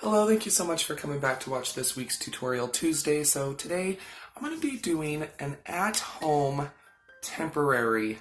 Hello, thank you so much for coming back to watch this week's Tutorial Tuesday. So today I'm going to be doing an at-home temporary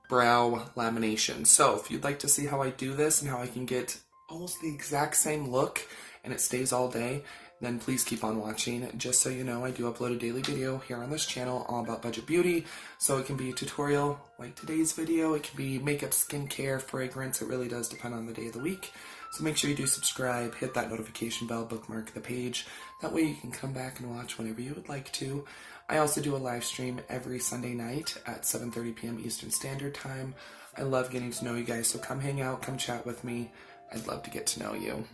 brow lamination. So if you'd like to see how I do this and how I can get almost the exact same look and it stays all day, then please keep on watching. Just so you know, I do upload a daily video here on this channel all about budget beauty. So it can be a tutorial like today's video, it can be makeup, skincare, fragrance, it really does depend on the day of the week. So make sure you do subscribe, hit that notification bell, bookmark the page. That way you can come back and watch whenever you would like to. I also do a live stream every Sunday night at 7:30 p.m. Eastern Standard Time. I love getting to know you guys, so come hang out, come chat with me. I'd love to get to know you.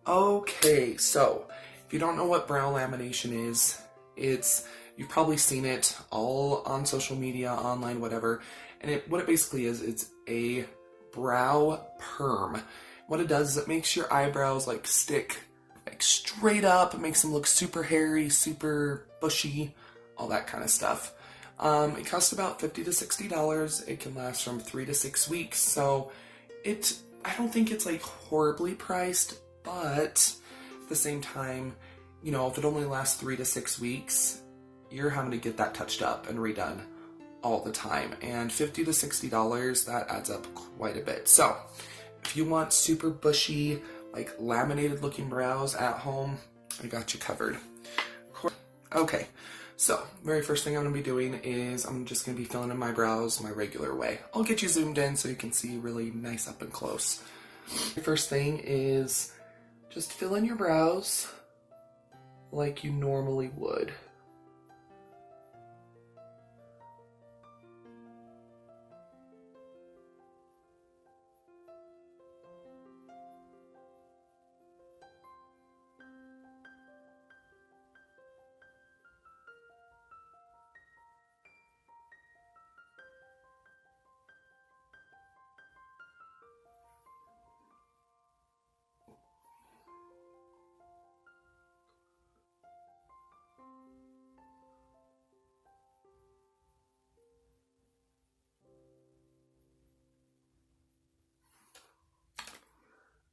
Okay, so if you don't know what brow lamination is, you've probably seen it all on social media, online, whatever. And what it basically is, it's a brow perm. What it does is it makes your eyebrows stick straight up. It makes them look super hairy, super bushy, all that kind of stuff. It costs about $50 to $60. It can last from 3 to 6 weeks. So I don't think it's horribly priced, but at the same time, if it only lasts 3 to 6 weeks, you're having to get that touched up and redone all the time. And $50 to $60, that adds up quite a bit. So if you want super bushy, laminated looking brows at home, I got you covered. Okay, so very first thing I'm going to be doing is I'm just going to be filling in my brows my regular way. I'll get you zoomed in so you can see really nice up and close. The first thing is just fill in your brows like you normally would.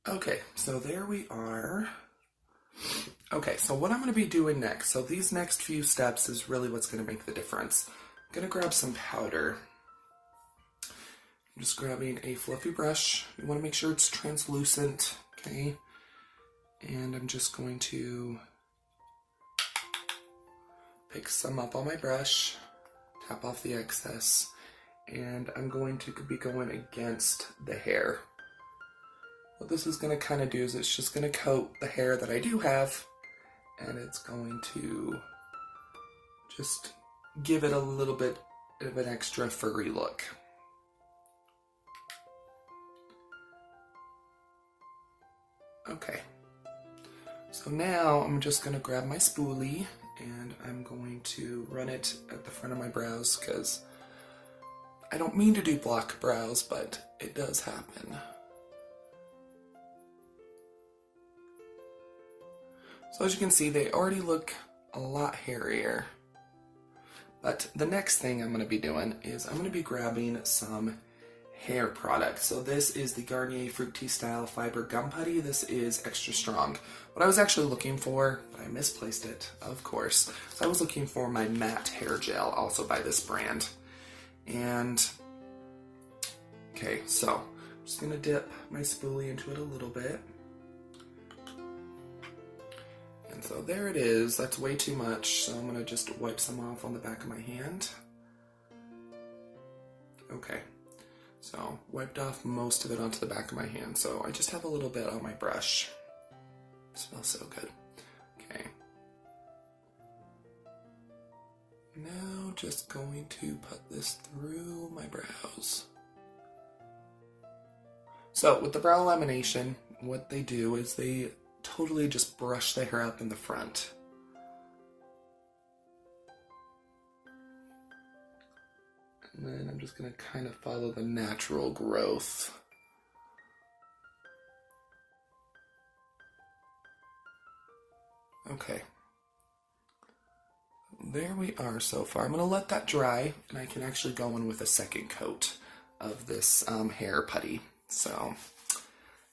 Okay, so there we are. Okay, so what I'm going to be doing next, so these next few steps is really what's going to make the difference. I'm going to grab some powder. I'm just grabbing a fluffy brush. You want to make sure it's translucent, okay? And I'm just going to pick some up on my brush, tap off the excess, and I'm going to be going against the hair. What this is going to kind of do is it's just going to coat the hair that I do have, and it's going to just give it a little bit of an extra furry look. Okay, so now I'm just going to grab my spoolie and I'm going to run it at the front of my brows because I don't mean to do block brows, but it does happen. So as you can see, they already look a lot hairier. But the next thing I'm going to be doing is I'm going to be grabbing some hair product. So this is the Garnier Fructis Style Fiber Gum Putty. This is extra strong. What I was actually looking for, but I misplaced it, of course. So I was looking for my matte hair gel, also by this brand. And, okay, so I'm just going to dip my spoolie into it a little bit. And so there it is. That's way too much, so I'm going to just wipe some off on the back of my hand. Okay, so wiped off most of it onto the back of my hand, so I just have a little bit on my brush. It smells so good. Okay. Now just going to put this through my brows. So with the brow lamination, what they do is they totally just brush the hair up in the front. And then I'm just going to kind of follow the natural growth. Okay. There we are so far. I'm going to let that dry, and I can actually go in with a second coat of this hair putty. So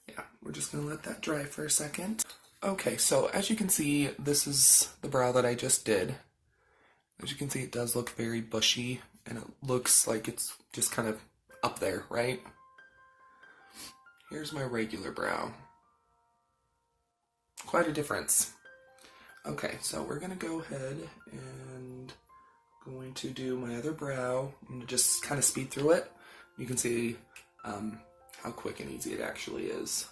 Yeah, we're just gonna let that dry for a second. Okay, so as you can see, this is the brow that I just did. As you can see, it does look very bushy, and it looks like it's just kind of up there, right? Here's my regular brow. Quite a difference. Okay, so we're gonna go ahead and going to do my other brow. I'm gonna just kind of speed through it. You can see how quick and easy it actually is.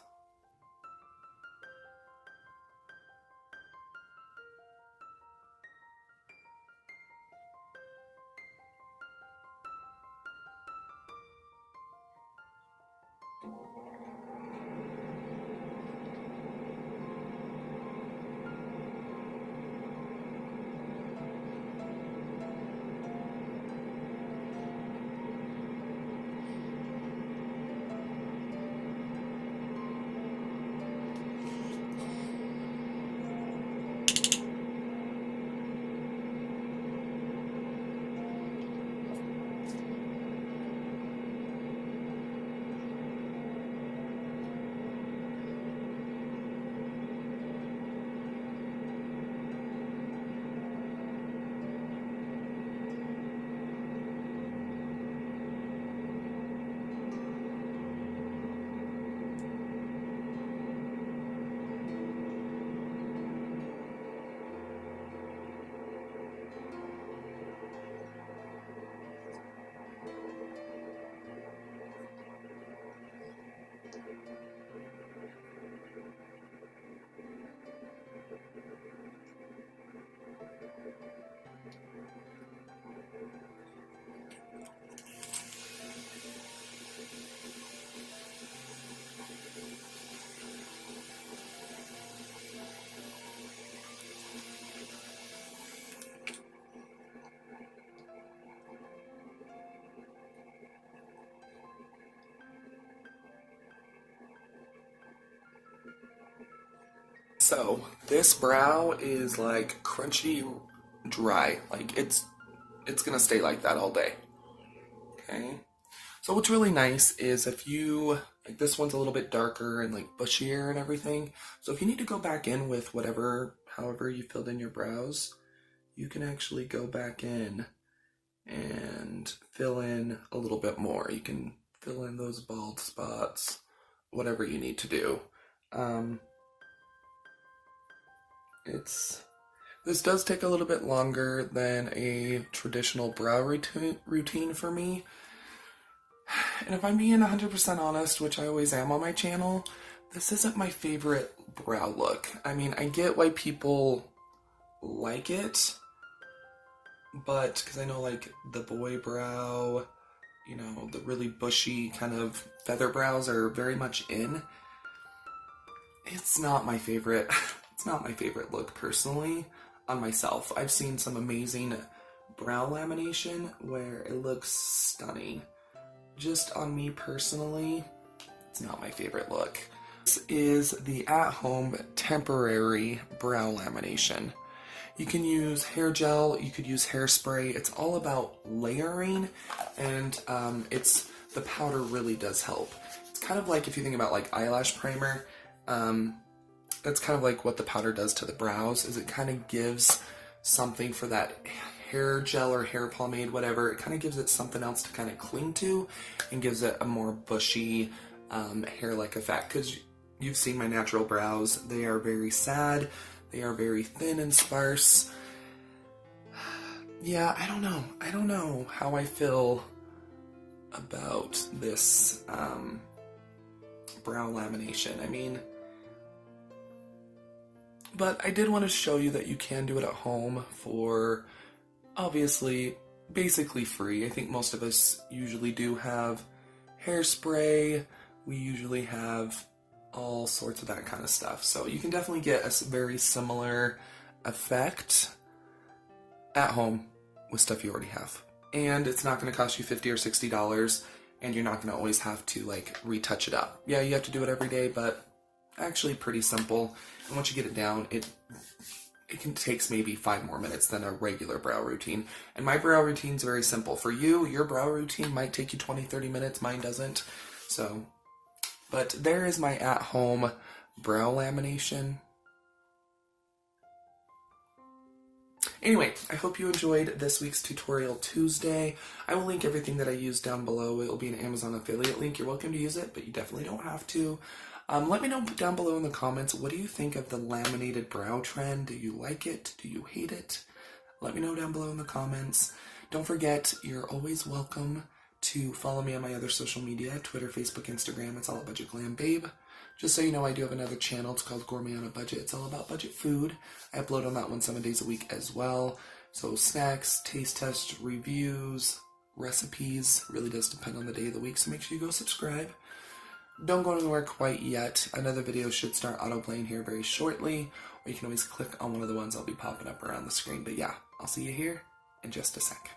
So this brow is like crunchy dry. Like it's gonna stay like that all day. Okay. So what's really nice is if you like this one's a little bit darker and like bushier and everything. So if you need to go back in with however you filled in your brows, you can actually go back in and fill in a little bit more. You can fill in those bald spots, whatever you need to do. This does take a little bit longer than a traditional brow routine for me. And if I'm being 100% honest, which I always am on my channel, this isn't my favorite brow look. I mean, I get why people like it, but because I know like the boy brow, you know, the really bushy kind of feather brows are very much in. It's not my favorite. It's not my favorite look personally on myself. I've seen some amazing brow lamination where it looks stunning. Just on me personally, it's not my favorite look. This is the at-home temporary brow lamination. You can use hair gel, you could use hairspray. It's all about layering, and the powder really does help. It's kind of like if you think about like eyelash primer, that's kind of like what the powder does to the brows, is it kind of gives something for that hair gel or hair pomade, whatever. It kind of gives it something else to kind of cling to and gives it a more bushy hair-like effect. Because you've seen my natural brows. They are very sad. They are very thin and sparse. Yeah, I don't know. I don't know how I feel about this brow lamination. I mean, but I did want to show you that you can do it at home for, obviously, basically free. I think most of us usually do have hairspray. We usually have all sorts of that kind of stuff. So you can definitely get a very similar effect at home with stuff you already have. And it's not going to cost you $50 or $60, and you're not going to always have to like retouch it up. Yeah, you have to do it every day, but actually pretty simple. And once you get it down, it takes maybe 5 more minutes than a regular brow routine. And my brow routine's very simple. For you, your brow routine might take you 20-30 minutes. Mine doesn't. So But there is my at-home brow lamination. Anyway, I hope you enjoyed this week's Tutorial Tuesday. I will link everything that I used down below. It will be an Amazon affiliate link. You're welcome to use it, but you definitely don't have to. Let me know down below in the comments, what do you think of the laminated brow trend? Do you like it? Do you hate it? Let me know down below in the comments. Don't forget, you're always welcome to follow me on my other social media, Twitter, Facebook, Instagram. It's all at Budget Glam Babe. Just so you know, I do have another channel. It's called Gourmet on a Budget. It's all about budget food. I upload on that one 7 days a week as well. So snacks, taste tests, reviews, recipes. Really does depend on the day of the week, so make sure you go subscribe. Don't go anywhere quite yet. Another video should start autoplaying here very shortly, or you can always click on one of the ones I'll be popping up around the screen. But yeah, I'll see you here in just a sec.